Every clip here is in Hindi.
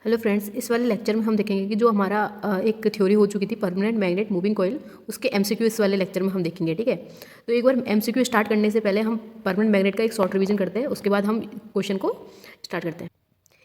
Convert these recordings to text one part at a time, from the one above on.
हेलो फ्रेंड्स, इस वाले लेक्चर में हम देखेंगे कि जो हमारा एक थ्योरी हो चुकी थी परमानेंट मैग्नेट मूविंग कॉइल, उसके एमसीक्यू इस वाले लेक्चर में हम देखेंगे। ठीक है, तो एक बार एमसीक्यू स्टार्ट करने से पहले हम परमानेंट मैग्नेट का एक शॉर्ट रिवीजन करते हैं, उसके बाद हम क्वेश्चन को स्टार्ट करते हैं।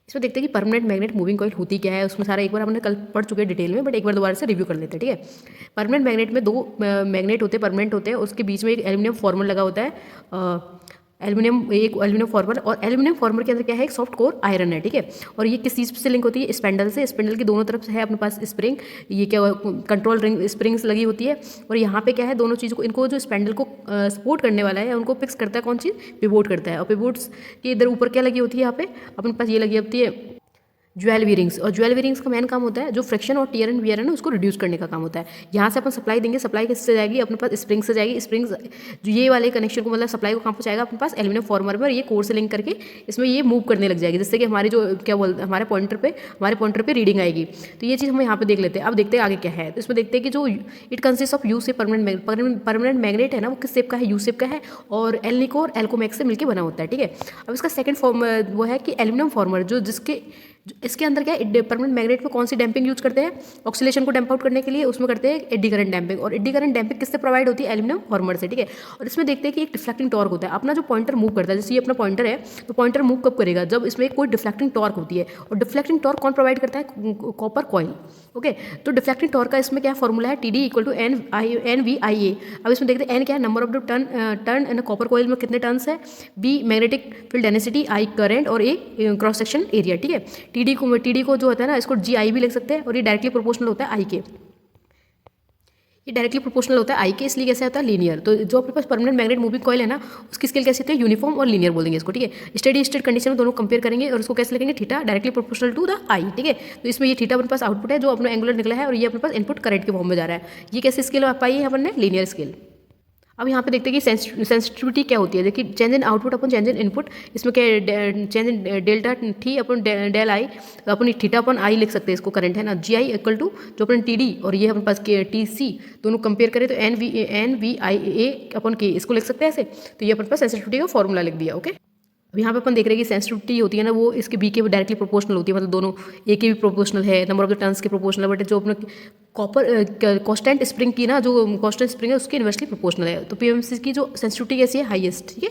इसमें देखते हैं कि परमानेंट मैग्नेट मूविंग कॉइल होती क्या है। उसमें सारा एक बार हमने कल पढ़ चुके हैं डिटेल में, बट एक बार दोबारा से रिव्यू कर लेते हैं। ठीक है, परमानेंट मैग्नेट में दो मैग्नेट होते हैं, परमानेंट होते हैं, उसके बीच में एक एल्यूमिनियम फॉर्मल लगा होता है। एल्यूमिनियम फॉर्मर, और एल्यूमिनियम फॉर्मर के अंदर क्या है, एक सॉफ्ट कोर आयरन है। ठीक है, और ये किस चीज़ से लिंक होती है, स्पेंडल से। स्पेंडल की दोनों तरफ से है अपने पास स्प्रिंग, ये क्या कंट्रोल रिंग स्प्रिंग्स लगी होती है। और यहाँ पे क्या है, दोनों चीज़ों को, इनको जो स्पेंडल को सपोर्ट करने वाला है, उनको फिक्स करता है कौन चीज़, पिवोट करता है। और पिवोट्स के इधर ऊपर क्या लगी होती है, यहाँ पे अपने पास ये लगी होती है ज्वेल वीरिंग्स। और ज्वेल वीरिंग्स का मेन काम होता है जो फ्रिक्शन और टीयर एंड वियर है ना, उसको रिड्यूस करने का काम होता है। यहाँ से अपन सप्लाई देंगे, सप्लाई किससे जाएगी, अपने पास स्प्रिंग से जाएगी। स्प्रिंग्स जो ये वाले कनेक्शन को, मतलब सप्लाई को कहाँ पहुँचाएगा, अपने पास एल्यूमिनियम फॉर्मर में, और ये कोर से लिंक करके इसमें ये मूव करने लग जाएगी, जिससे कि हमारी जो क्या बोलते हैं, हमारे पॉइंटर पे रीडिंग आएगी। तो ये चीज़ हम यहाँ पे देख लेते हैं। अब देखते हैं आगे क्या है। तो इसमें देखते हैं कि जो इट कंसिस्ट ऑफ यू से परमानेंट मैग्नेट है ना, वो किस शेप का है, यू शेप का है, और एल्निको और एल्कोमैक्स से मिलकर बना होता है। ठीक है, अब इसका सेकंड फॉर्म वो है कि एल्यूमिनियम फॉर्मर, जो इसके अंदर क्या है, परमानेंट मैग्नेट में कौन सी डैम्पिंग यूज करते हैं, ऑक्सीलेशन को डैम्प आउट करने के लिए, उसमें करते हैं एडी करंट डैम्पिंग। और एडी करंट डैम्पिंग किससे प्रोवाइड होती है, एल्यूमिनियम फॉर्मर से। ठीक है, और इसमें देखते हैं कि एक डिफ्लेक्टिंग टॉर्क होता है। अपना जो पॉइंटर मूव करता है, जैसे ये अपना पॉइंटर है, तो पॉइंटर मूव कब करेगा, जब इसमें कोई डिफ्लेक्टिंग टॉर्क होती है। और डिफ्लेक्टिंग टॉर्क कौन प्रोवाइड करता है, कॉपर कॉइल। ओके, तो डिफ्लेक्टिंग टॉर्क का इसमें क्या फॉर्मूला है, T D equal to N V I A. अब इसमें देखते हैं एन क्या है, number of the turn and copper coil में कितने टर्न्स है, B magnetic field density, I current, और ए क्रॉस सेक्शन एरिया। ठीक है, टी डी को जो होता है ना, इसको जी आई भी लिख सकते हैं, और ये डायरेक्टली प्रोपोर्शनल होता है आई के। ये डायरेक्टली प्रोपोर्शनल होता है आई के, इसलिए कैसे होता है, लीनियर। तो जो आपके पास परमानेंट मैग्नेट मूविंग कॉइल है ना, उसकी स्केल कैसे होती है, यूनिफॉर्म और लीनियर बोल देंगे इसको। ठीक है, स्टेडी स्टेट कंडीशन में दोनों कंपेयर करेंगे, और इसको कैसे लिखेंगे, theta directly proportional to the I. ठीक है, तो इसमें ये थीटा अपने पास आउटपुट है जो अपना एंगुलर निकला है, और ये अपने पास इनपुट करंट के फॉर्म में जा रहा है। ये कैसे स्केल आप पाई है अपन ने, लीनियर स्केल। अब यहाँ पे देखते हैं कि सेंसिटिविटी क्या होती है। देखिए, चेंज इन आउटपुट अपन चेंज इन इनपुट, इसमें क्या चेंज इन डेल्टा टी अपन डेल आई, अपन थीटा अपन आई लिख सकते हैं, इसको करंट है ना, जी आई इक्वल टू जो अपन टी डी, और ये अपने पास के टी सी, दोनों कंपेयर करें तो एन वी आई ए अपन के, इसको लिख सकते हैं ऐसे। तो ये अपने पास सेंसिटिविटी का फॉर्मूला लिख दिया। ओके, अब यहाँ पे अपन देख रहे हैं कि सेंसिटिविटी होती है ना, वो इसके बी के डायरेक्टली प्रोपोर्शनल होती है, मतलब दोनों ए के भी प्रोपोर्शनल है, नंबर ऑफ द टर्न्स के प्रोपोर्शनल है, बट जो अपने कॉपर कांस्टेंट स्प्रिंग की ना, जो कांस्टेंट स्प्रिंग है, उसके इन्वर्सली प्रोपोर्शनल है। तो पीएमसी की जो सेंसिटिविटी कैसी है, हाईएस्ट। ठीक है,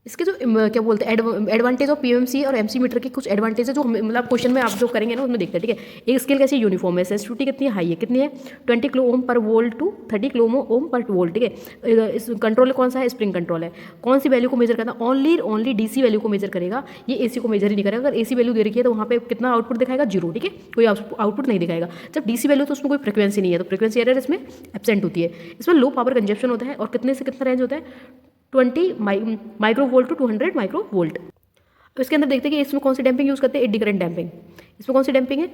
इसके जो क्या बोलते हैं एडवांटेज ऑफ पीएमसी और एमसी मीटर के कुछ एडवांटेज है, जो मतलब क्वेश्चन में आप जो करेंगे ना, उसमें देखते हैं। ठीक है, एक स्केल कैसी यूनिफॉर्म है, सेंसिटिविटी कितनी है, हाई है, कितनी है, 20 किलो ओम पर वोल्ट टू 30 किलो ओम पर वोल्ट। ठीक है, इस कंट्रोल कौन सा है, स्प्रिंग कंट्रोल है। कौन सी वैल्यू को मेजर करना, ओनली डीसी वैल्यू को मेजर करेगा, ये एसी को मेजर ही नहीं करेगा। अगर एसी वैल्यू दे रखी है तो वहाँ पे कितना आउटपुट दिखाएगा, जीरो। ठीक है, कोई आउटपुट नहीं दिखाएगा। जब डीसी वैल्यू तो उसमें कोई फ्रिक्वेंसी नहीं है, तो फ्रिक्वेंसी एरर इसमें एब्सेंट होती है। इसमें लो पावर कंजप्शन होता है, और कितने से कितना रेंज होता है, 20 micro volt to 200 micro volt. तो इसके अंदर देखते हैं कि इसमें कौन सी डैम्पिंग यूज़ करते हैं, एडी करंट डैम्पिंग। इसमें कौन सी डैम्पिंग है,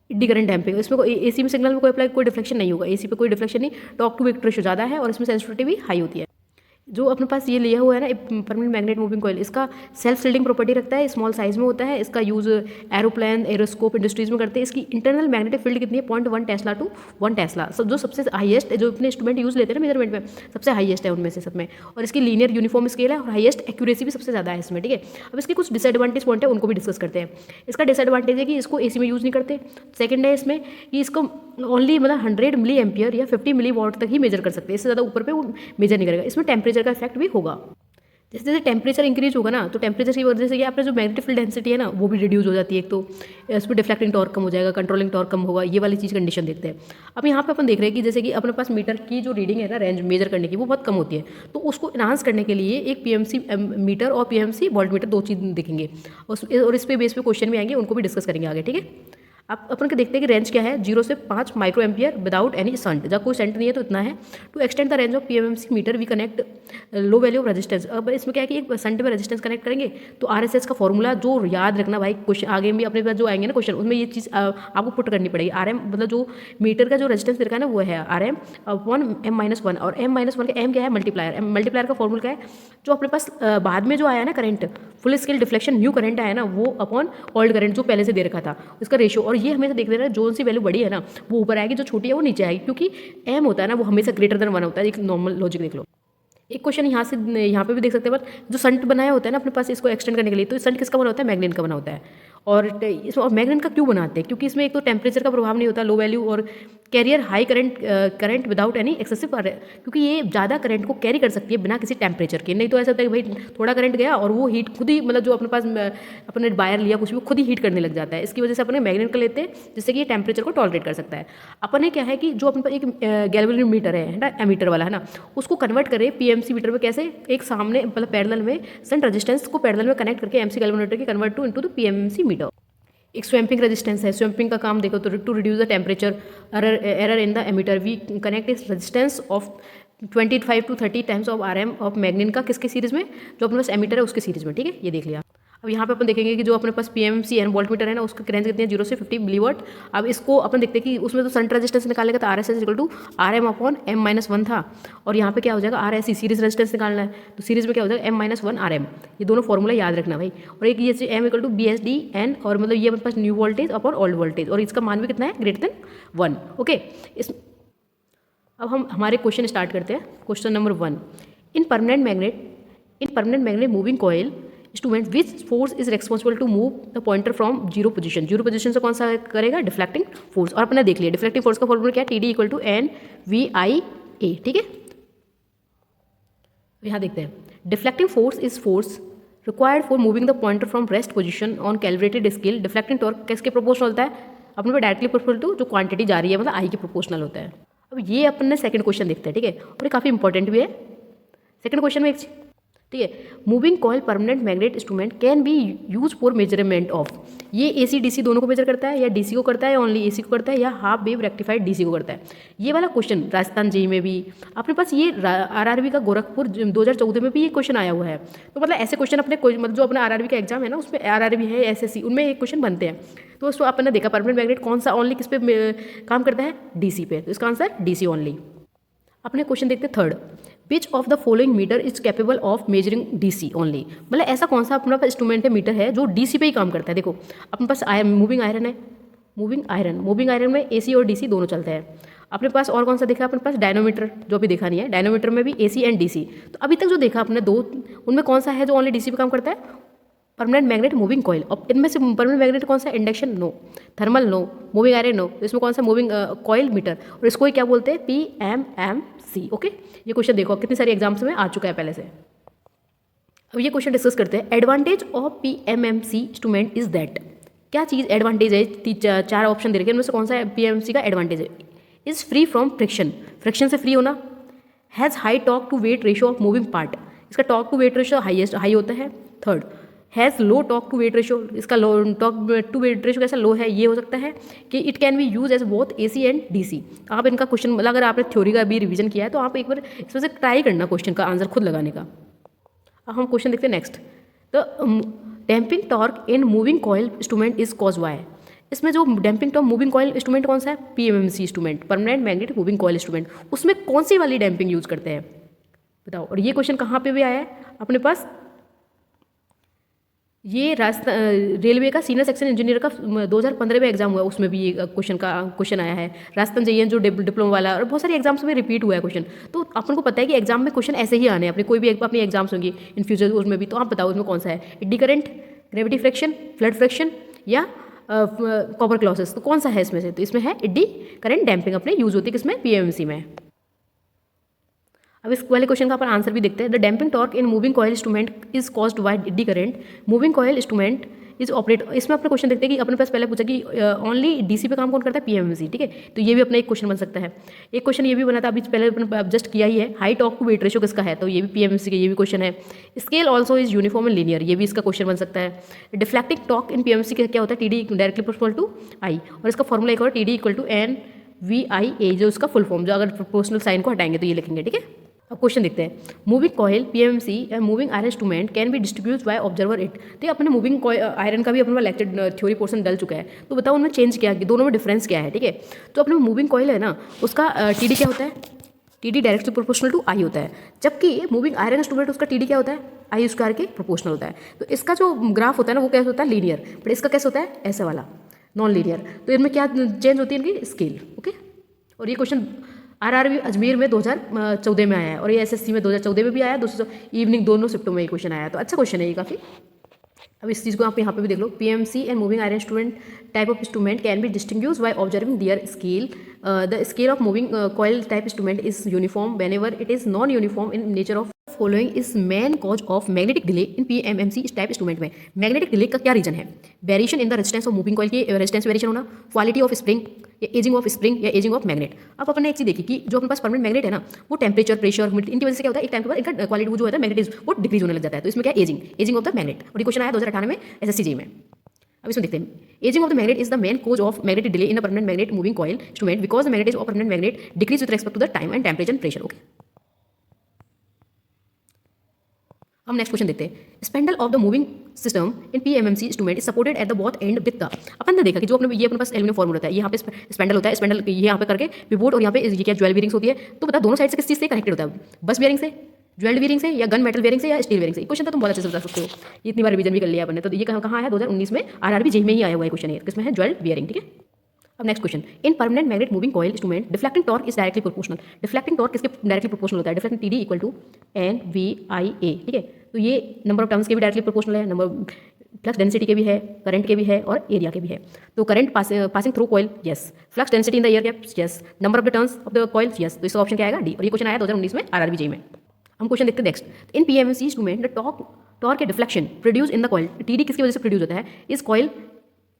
एडी करंट डैम्पिंग। इसमें एसी में सिग्नल में कोई डिफ्लेक्शन नहीं होगा, एसी पे कोई डिफ्लेक्शन नहीं, टॉक टू वेक्टर रेशियो ज़्यादा है, और इसमें सेंसिटिविटी भी हाई होती है। जो अपने पास ये लिया हुआ है ना परमानेंट मैग्नेट मूविंग कॉइल, इसका सेल्फ शिल्डिंग प्रॉपर्टी रखता है, स्मॉल साइज में होता है। इसका यूज़ एरोप्लेन, एरोस्कोप इंडस्ट्रीज में करते हैं। इसकी इंटरनल मैग्नेटिक फील्ड कितनी है, 0.1 टेस्ला टू 1 टेस्ला। सब जो सबसे हाईएस्ट, जो अपने इंस्ट्रूमेंट यूज़ लेते हैं ना मेजरमेंट में, सबसे हाईएस्ट है उनमें से सब में। और इसकी लीनियर यूनिफॉर्म स्केल है, और हाईएस्ट एक्यूरेसी भी सबसे ज़्यादा है इसमें। ठीक है, अब इसके कुछ डिसएडवांटेज पॉइंट है, उनको भी डिस्कस करते हैं। इसका डिसएडवांटेज है कि इसको एसी में यूज़ नहीं करते। सेकंड है इसमें कि इसको ओनली मतलब 100 मिली एम्पियर या 50 मिली वॉट तक ही मेजर कर सकते हैं, इससे ज़्यादा ऊपर पे वो मेजर नहीं करेगा। इसमें टेम्परेचर का इफेक्ट भी होगा। जैसे जैसे टेम्परेचर इंक्रीज होगा ना, तो टेम्परेचर की वजह से ये आपने जो मैग्नेटिक फील्ड डेंसिटी है ना, वो भी रिड्यूस हो जाती है। एक तो इसमें डिफ्लेक्टिंग टॉर्क कम हो जाएगा, कंट्रोलिंग टॉर्क कम होगा, ये वाली चीज़ कंडीशन देखते हैं। अब यहाँ पे अपन देख रहे हैं कि जैसे कि अपने पास मीटर की जो रीडिंग है ना, रेंज मेजर करने की, वो बहुत कम होती है। तो उसको इनहांस करने के लिए एक पीएमसी मीटर और पीएमसी वोल्ट मीटर, दो चीज़ दिखेंगे, और इस पे बेस पे क्वेश्चन भी आएंगे, उनको भी डिस्कस करेंगे आगे। ठीक है, आप अपन को देखते हैं कि रेंज क्या है, 0 से 5 micro ampere without any shunt. जब कोई संट नहीं है तो इतना है। To extend the range of PMC meter we connect low value of resistance. अब इसमें क्या है कि एक संट में रेजिस्टेंस कनेक्ट करेंगे, तो आरएसएस का फॉर्मूला जो याद रखना भाई, क्वेश्चन आगे भी अपने पास जो आएंगे ना क्वेश्चन, उसमें ये चीज़ आपको पुट करनी पड़ेगी। आरएम मतलब जो मीटर का जो रेजिस्टेंस रखा है ना, वो है आरएम अपॉन M-1, और M-1 का एम क्या है, मल्टीप्लायर। मल्टीप्लायर का फॉर्मूला क्या है, जो अपने पास बाद में जो आया ना current, full scale deflection new current आया ना, वो अपॉन ओल्ड करंट जो पहले से दे रखा था, उसका रेशियो। और ये हमेशा देख लेना, जो सी वैल्यू बड़ी है ना, वो ऊपर आएगी, जो छोटी है वो नीचे आएगी, क्योंकि एम होता है ना, वो हमेशा ग्रेटर देन 1 होता है। एक नॉर्मल लॉजिक देख लो। एक क्वेश्चन यहाँ से यहाँ पे भी देख सकते हैं, पर जो संट बनाया होता है ना अपने पास इसको एक्सटेंड करने के लिए, तो संट किसका बना होता है? मैग्नेट का बना होता है। और मैग्नेट का क्यों बनाते हैं? क्योंकि इसमें एक तो टेम्परेचर का प्रभाव नहीं होता, लो वैल्यू, और carrier high current without any excessive, क्योंकि ये ज़्यादा करंट को कैरी कर सकती है बिना किसी टेम्परेचर के। नहीं तो ऐसा होता है कि भाई थोड़ा करंट गया और वो हीट खुद ही, मतलब जो अपने पास अपने वायर लिया कुछ भी, खुद ही हीट करने लग जाता है। इसकी वजह से अपने मैग्नेट का लेते हैं, जिससे कि ये टेम्परेचर को टॉलरेट कर सकता है। अपने क्या है कि जो अपने पास एक गैल्वेनोमीटर है ना, एमीटर वाला है ना, उसको कन्वर्ट करें पीएमसी मीटर में। कैसे? एक सामने मतलब पैरेलल में शंट रेजिस्टेंस को पैरेलल में कनेक्ट करके एमसी गैल्वेनोमीटर की convert into the PMC meter. एक स्वैम्पिंग रेजिस्टेंस है। स्वैम्पिंग का काम देखो तो to reduce the temperature error in the ammeter we connect इस resistance of 25 to 30 times of RM of magnet का किसके सीरीज में? जो अपने पास एमीटर है उसके सीरीज में। ठीक है, ये देख लिया। अब यहाँ पे अपन देखेंगे कि जो अपने पास पीएमसी एन वोल्ट मीटर है ना, उसका रेंज कितनी है? 0 से 50 मिलीवाट। अब इसको अपन देखते हैं कि उसमें तो शंट रेजिस्टेंस निकालने का, तो R S S equal to R M upon M minus 1 था, और यहाँ पे क्या हो जाएगा? R S C series resistance निकालना है, तो सीरीज में क्या हो जाएगा? M minus 1 R M. ये दोनों फॉर्मूला याद रखना भाई। और एक ये M equal to B S D N, और मतलब ये अपने पास new voltage upon old voltage, और इसका मान भी कितना है? Greater than 1। ओके, इस अब हम हमारे क्वेश्चन स्टार्ट करते हैं। Question number 1, in permanent magnet moving coil instrument which force is responsible to move the pointer from zero position से कौन सा करेगा? Deflecting force. और अपने देख लिया डिफ्लेक्टिंग फोर्स का फॉर्मूला क्या है? T D equal to N V I A. ठीक है, यहाँ देखते हैं। Deflecting force is force required for moving the pointer from rest position on calibrated scale. Deflecting torque किसके प्रोपोर्शनल होता है? अपने पे डायरेक्टली प्रोपोर्शनल टू जो क्वांटिटी जा रही है, मतलब आई के प्रोपोर्शनल होता है। अब ये अपन ने सेकंड क्वेश्चन देखते हैं। ठीक है, और ये काफ़ी इंपॉर्टेंट भी है। सेकंड क्वेश्चन में एक, ठीक है, moving coil permanent magnet instrument can be use for measurement of. ये एसी डीसी दोनों को मेजर करता है, या डीसी को करता है, या ओनली एसी को करता है, या हाफ वेव रेक्टिफाइड डीसी को करता है। ये वाला क्वेश्चन राजस्थान जेईई में भी अपने पास, ये आरआरबी का गोरखपुर 2014 में भी ये क्वेश्चन आया हुआ है। तो मतलब ऐसे क्वेश्चन अपने मतलब जो अपना आरआरबी का एग्जाम है ना, उसमें आरआरबी है, एसएससी, उनमें एक क्वेश्चन बनते हैं। तो उसको अपन ने देखा परमानेंट मैग्नेट कौन सा ओनली किस पे काम करता है? डीसी पे। तो इसका आंसर डीसी ओनली। अपने क्वेश्चन देखते हैं third, which of the following meter is capable of measuring DC only. मतलब ऐसा कौन सा अपना पास इंस्ट्रूमेंट है, मीटर है, जो डीसी पे ही काम करता है। देखो अपने पास मूविंग आयरन है, मूविंग आयरन में एसी और डीसी दोनों चलते हैं। अपने पास और कौन सा देखा अपने पास? डायनोमीटर, जो भी देखा नहीं है। डायनोमीटर में भी एसी एंड डीसी। तो अभी तक जो देखा अपने दो, उनमें कौन सा है जो ओनली डीसी पे काम करता है? Permanent magnet moving coil. और इनमें से परमानेंट मैग्नेट कौन सा? Induction no, thermal no, moving iron no. तो इसमें कौन सा? मूविंग कॉइल मीटर, और इसको ही क्या बोलते हैं? PMMC। ओके, ये क्वेश्चन देखो कितनी सारी एग्जाम्स में आ चुका है पहले से। अब ये क्वेश्चन डिस्कस करते हैं। Advantage of PMMC instrument is that. क्या चीज़ एडवांटेज है? 4 ऑप्शन दे रखे हैं, उनमें से कौन सा PMMC का एडवांटेज है? Is free from friction, friction से फ्री होना। Has high torque to weight ratio of moving part, इसका torque to weight ratio high होता है। Third, has low torque to weight ratio, इसका low torque to weight ratio कैसा लो है? ये हो सकता है कि it can be use as both AC and DC. आप इनका क्वेश्चन, मतलब अगर आपने थ्योरी का भी रिवीजन किया है तो आप एक बार इसमें से ट्राई करना क्वेश्चन का आंसर खुद लगाने का। अब हम क्वेश्चन देखते हैं नेक्स्ट। तो damping torque in moving coil instrument is cause by. इसमें जो damping torque moving coil instrument कौन सा है? PMMC instrument, permanent magnet moving coil instrument. उसमें कौन सी वाली डैम्पिंग यूज करते हैं बताओ? और ये क्वेश्चन कहाँ पे भी आया है अपने पास? ये राजस्थान रेलवे का सीनियर सेक्शन इंजीनियर का 2015 में एग्जाम हुआ, उसमें भी ये क्वेश्चन आया है। राजस्थान जेईई जो डिप्लोमा वाला, और बहुत सारे एग्जाम्स में रिपीट हुआ है क्वेश्चन। तो अपन को पता है कि एग्जाम में क्वेश्चन ऐसे ही आने हैं अपने, कोई भी अपनी एग्जाम्स होंगी इन फ्यूचर उसमें भी। तो आप बताओ उसमें कौन सा है? Eddy current, gravity friction, flood friction, या कॉपर क्लॉसेस। तो कौन सा है इसमें से? तो इसमें है एडी करंट डैम्पिंग, अपने यूज होती है किसमें? PMMC में। अब इस वाले क्वेश्चन का अपन आंसर भी देखते हैं। The damping torque in moving coil instrument is caused by eddy current moving coil instrument is operate. इसमें अपने क्वेश्चन देखते हैं कि अपने पास पहले पूछा कि ओनली डीसी पे काम कौन करता है? PMMC। ठीक है, तो ये भी अपना एक क्वेश्चन बन सकता है। एक क्वेश्चन ये भी बना था अभी पहले अपने जस्ट किया ही है, high torque to weight ratio किसका है? तो ये भी PMMC का, ये भी क्वेश्चन है। Scale also is uniform and linear, ये भी इसका क्वेश्चन बन सकता है। डिफ्लेक्टिंग टॉक इन PMMC क्या होता है? TD डायरेक्टली प्रोपोर्शनल टू आई, और इसका फॉर्मूला एक और TD इक्वल टू NVIA, जो इसका फुल फॉर्म, जो अगर प्रोपोर्शनल साइन को हटाएंगे तो ये लिखेंगे। ठीक है, अब क्वेश्चन देखते हैं। Moving coil PMMC and moving iron instrument can B distribute by observer it. तो अपने मूविंग आयरन का भी अपना लेक्चर थ्योरी पोर्शन डल चुका है, तो बताओ उनमें चेंज क्या है, दोनों में डिफरेंस क्या है? ठीक है, तो अपने मूविंग कॉइल है ना, उसका TD क्या होता है? TD डायरेक्टली प्रोपोर्शनल टू आई होता है, जबकि मूविंग आयरन इंस्ट्रूमेंट उसका TD क्या होता है? आई स्क्वायर के प्रोपोर्शनल होता है। तो इसका जो ग्राफ होता है ना, वो कैसे होता है? लीनियर, बट इसका कैसे होता है? ऐसा वाला, नॉन लीनियर। तो इनमें क्या चेंज होती है? इनकी स्केल। ओके, और ये क्वेश्चन RRB अजमेर में 2014 में आया है और ये SSC में 2014 में भी आया, दूसरी इवनिंग दोनों शिफ्टों में ये क्वेश्चन आया, तो अच्छा क्वेश्चन है ये काफ़ी। अब इस चीज़ को आप यहाँ पे भी देख लो, PMC and moving iron instrument type of instrument can be distinguished by observing their scale. The scale of moving coil type instrument is uniform whenever it is non uniform in nature of following is main cause of magnetic delay in PMMC इस टाइप इंस्ट्रूमेंट में। मैग्नेटिक डिले का क्या रीजन है? Variation in the resistance of moving coil की रेजिस्टेंस वेरिएशन होना, क्वालिटी ऑफ स्प्रिंग या एजिंग ऑफ स्प्रिंग या एजिंग ऑफ मैग्नेट। अब अपन ने एक चीज़ देखी कि जो अपने पास परमानेंट मैग्नेट है ना, वो टेम्परेचर, प्रेशर, ह्यूमिडिटी इनकी वजह से क्या होता है, एक टाइम के बाद इनका क्वालिटी जो होता है मैग्नेटिज्म वो डिक्रीज होने लग जाता है। तो इसमें क्या एजिंग ऑफ द मैग्नेट, और ये क्वेश्चन आया 2018 में SSC में। अब इसमें देखते हैं, aging of the magnet is the main cause of magnetic delay in the permanent magnet moving coil instrument because the magnetism of permanent magnet decrease with respect to the time and temperature and pressure. Okay, हम नेक्स्ट क्वेश्चन देखते हैं। Spindle of the moving system in PMMC instrument is supported at the both end with the. अपन ने देखा कि जो अपने ये अपने पास एल्यूमिनियम फॉर्म होता है, यहाँ पे स्पेंडल होता है, स्पेंडल ये यहाँ पे करके पिवोट और यहाँ पे ये क्या ज्वेल बीयरिंग्स होती है। तो बता दोनों साइड से किस चीज़ से कनेक्टेड होता है? बस बीयरिंग से, ज्वेल बीयरिंग से, या गन मेटल बीयरिंग से, या स्टील बीयरिंग से? क्वेश्चन तो तुम बहुत अच्छे से बता सकते हो, ये इतनी बार रिवीजन भी कर लिया अपन ने। तो ये कहाँ है? 2019 में RRB जेई में ही आया हुआ है क्वेश्चन, है किसमें है? Jewel bearing. ठीक है, अब next question, in permanent magnet moving coil instrument deflecting torque is directly proportional. Deflecting torque किसके डायरेक्टली प्रोपोर्शनल होता है? Deflecting TD equal to NVIA। ठीक है, तो ये नंबर ऑफ टर्न्स के भी डायरेक्टली प्रोपोर्शनल है, नंबर फ्लक्स डेंसिटी के भी है, करंट के भी है और एरिया के भी है। तो current passing through coil, yes. Flux density in the air gap, yes. Number of the turns of the coil, yes. तो इसका ऑप्शन क्या आएगा? डी। और ये क्वेश्चन आया 2019 में RRB जेई में। हम क्वेश्चन देखते हैं next. In PMMC instrument the torque के deflection produce in the coil, TD किसकी वजह से प्रोड्यूस होता है? इस कॉइल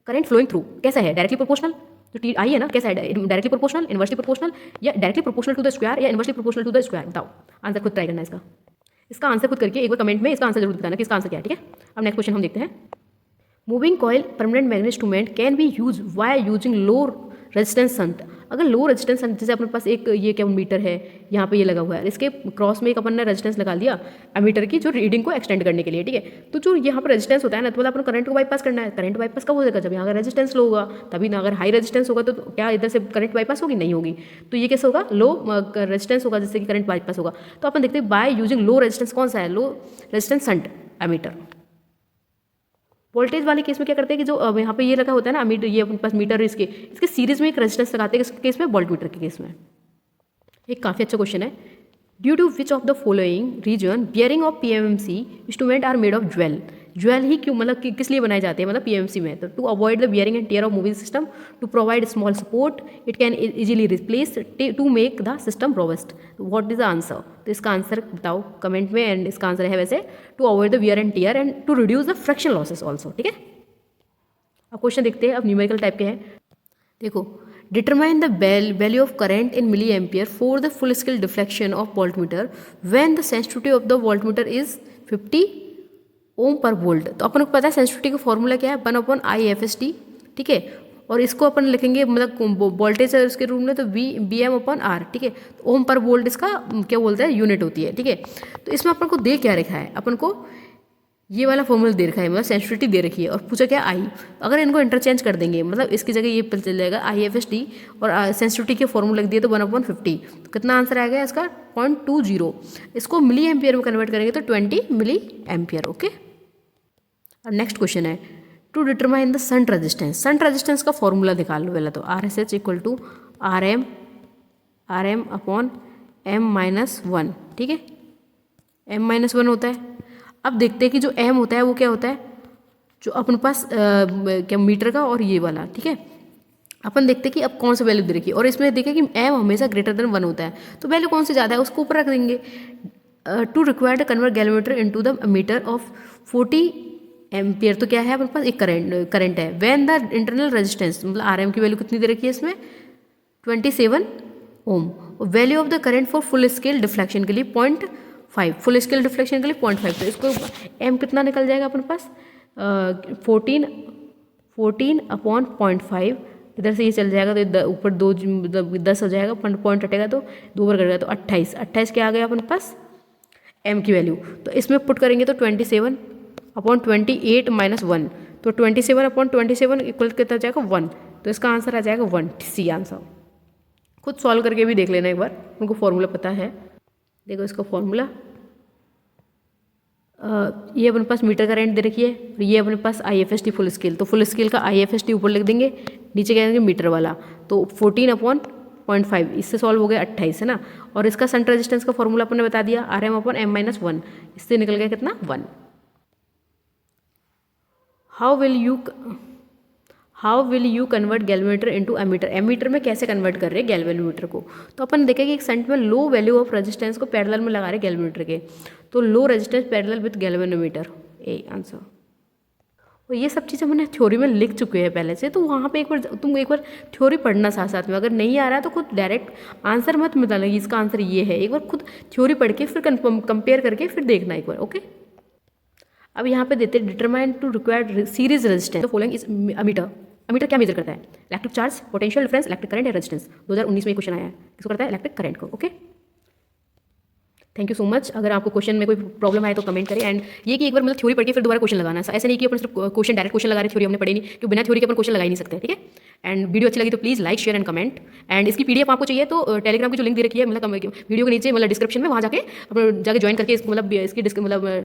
करंट फ्लोइंग थ्रू कैसा है? Directly proportional. तो टी आई है ना, कैसा है? डायरेक्टली प्रोपोर्शनल, इनवर्सली प्रोपोर्शनल, या directly proportional to the square, या inversely proportional to the square? बताओ, आंसर खुद ट्राई करना है इसका आंसर खुद करके एक बार कमेंट में इसका आंसर जरूर बताना कि इसका आंसर क्या है। ठीक है, अब नेक्स्ट क्वेश्चन हम देखते हैं। Moving coil permanent magnet instrument can be use by using low resistance shunt. अगर लो रेजिस्टेंस शंट, जैसे अपने पास एक ये क्या मीटर है, यहाँ पे ये लगा हुआ है, इसके क्रॉस में एक अपन ने रेजिस्टेंस लगा दिया एमीटर की, जो रीडिंग को एक्सटेंड करने के लिए। ठीक है, तो जो यहाँ पर रेजिस्टेंस होता है ना, तो मतलब अपन करंट को बाईपास करना है। करंट बाईपास कब हो जाएगा? जब यहाँ का रेजिस्टेंस लो होगा, तभी ना। अगर हाई रेजिस्टेंस होगा तो क्या इधर से करंट बाईपास होगी? नहीं होगी। तो ये कैसे होगा? लो रेजिस्टेंस होगा जिससे कि करंट बाईपास होगा। तो अपन देखते हैं बाय यूजिंग लो रेजिस्टेंस, कौन सा है? Low resistance shunt ammeter. Voltage वाले केस में क्या करते हैं कि जो यहाँ पे ये लगा होता है ना मीटर, ये अपने पास मीटर, इसके सीरीज में एक रेजिस्टेंस लगाते हैं। किस केस में? वोल्ट मीटर के केस में। एक काफ़ी अच्छा क्वेश्चन है। Due to which of the following reason bearing of PMMC instrument are made of jewel. Jewel ही क्यों, मतलब किस लिए बनाए जाते हैं मतलब PMMC में? तो to avoid the bearing and tear of moving system, to provide small support, it can easily replace, to make the system robust. What is the answer? तो इसका आंसर बताओ कमेंट में। एंड इसका आंसर है वैसे to avoid the bear and tear and to reduce the friction losses also. ठीक है, अब क्वेश्चन देखते हैं। अब न्यूमेरिकल टाइप के हैं। देखो, determine the value of current in milliampere for the full scale deflection of voltmeter when the sensitivity of the voltmeter is 50 ओम पर वोल्ट। तो अपन को पता है सेंसिटिविटी का फॉर्मूला क्या है? 1/IFST। ठीक है, और इसको अपन लिखेंगे मतलब वोल्टेज है उसके रूप में, तो BM/R। ठीक है, तो ओम पर वोल्ट इसका क्या बोलते हैं? यूनिट होती है। ठीक है, तो इसमें अपन को दे क्या रखा है? अपन को ये वाला फॉर्मूला दे रखा है, मतलब सेंसिटिविटी दे रखी है, और पूछा क्या? आई। अगर इनको इंटरचेंज कर देंगे, मतलब इसकी जगह ये पता चल जाएगा IFST, और सेंसिटिविटी के फॉर्मूला लिख दिए तो 1/50। तो कितना आंसर आएगा इसका? 0.20। इसको मिली एम्पियर में कन्वर्ट करेंगे तो 20 मिली एम्पियर। ओके, और नेक्स्ट क्वेश्चन है to determine the shunt resistance. Shunt resistance का फॉर्मूला निकाल लो पहले तो। RSH equal to RM/M-1। ठीक है, M-1 होता है। अब देखते हैं कि जो M होता है वो क्या होता है? जो अपने पास क्या मीटर का और ये वाला। ठीक है, अपन देखते हैं कि अब कौन सा वैल्यू दे रखी है, और इसमें देखें कि M हमेशा ग्रेटर देन 1 होता है, तो वैल्यू कौन सी ज़्यादा है उसको ऊपर रख देंगे। To required convert galvanometer into the meter of 40 ampere. तो क्या है अपने पास? एक करंट है। व्हेन द इंटरनल रेजिस्टेंस, मतलब RM की वैल्यू कितनी दे रखी है इसमें? 27 ohm. Value of the current for full scale deflection के लिए 0.5, फुल स्केल डिफ्लेक्शन के लिए 0.5। तो इसको M कितना निकल जाएगा अपने पास? 14/0.5। इधर से ये चल जाएगा तो ऊपर 2 मतलब 10 हो जाएगा, पॉइंट हटेगा तो 2 बार कटेगा तो 28 क्या आ गया अपने पास? M की वैल्यू। तो इसमें पुट करेंगे तो 27/28 - 1, तो 27/27 इक्वल कितना जाएगा? 1। तो इसका आंसर आ जाएगा 1, सी आंसर। खुद सॉल्व करके भी देख लेना एक बार, उनको फॉर्मूला पता है। देखो इसका फॉर्मूला, ये अपने पास मीटर करंट दे रखी है, और ये अपने पास IFST फुल स्केल। तो फुल स्केल का IFST ऊपर लिख देंगे, नीचे क्या देंगे? मीटर वाला। तो 14 0.5, इससे सॉल्व हो गया 28 है ना। और इसका शंट रेजिस्टेंस का फॉर्मूला अपन ने बता दिया RM/M-1, इससे निकल गया कितना 1। How will you convert galvanometer into ammeter, ammeter में कैसे कन्वर्ट कर रहे हैं गैल्वेनोमीटर को। तो अपन देखेंगे एक शंट में लो वैल्यू ऑफ रेजिस्टेंस को पैरेलल में लगा रहे हैं गैल्वेनोमीटर के, तो low resistance parallel with galvanometer, A answer. और ये सब चीज़ें हमने थ्योरी में लिख चुके हैं पहले से, तो वहाँ पे तुम एक बार थ्योरी पढ़ना साथ साथ में, अगर नहीं आ रहा है तो खुद डायरेक्ट आंसर मत बताना कि इसका आंसर ये है, एक बार खुद थ्योरी पढ़ के फिर कंपेयर करके फिर देखना एक बार, ओके। अब यहाँ पे देते हैं determine to required series resistance, तो फॉलोइंग इज अमीटर। अमीटर क्या मेजर करता है, electric charge, potential difference, electric current या रेजिस्टेंस। 2019 में क्वेश्चन आया है, किसको करता है, इलेक्ट्रिक करंट को, okay. Thank you so much. अगर आपको क्वेश्चन में कोई प्रॉब्लम आए तो कमेंट करें, एंड ये कि एक बार मतलब थ्योरी पढ़ के फिर दोबारा क्वेश्चन लगाना है, ऐसे नहीं कि अपन सिर्फ क्वेश्चन डायरेक्ट क्वेश्चन लगा रहे, थ्योरी हमने पढ़ी नहीं, क्योंकि बिना थ्योरी के अपन क्वेश्चन लगा ही नहीं सकते, ठीक है। एंड वीडियो अच्छी लगी तो please like share and comment, and इसकी पीडीएफ आपको चाहिए तो टेलीग्राम की जो लिंक दे रखी है मतलब वीडियो के नीचे मतलब डिस्क्रिप्शन में, वहाँ जाके ज्वाइन करके इसको मतलब इसकी मतलब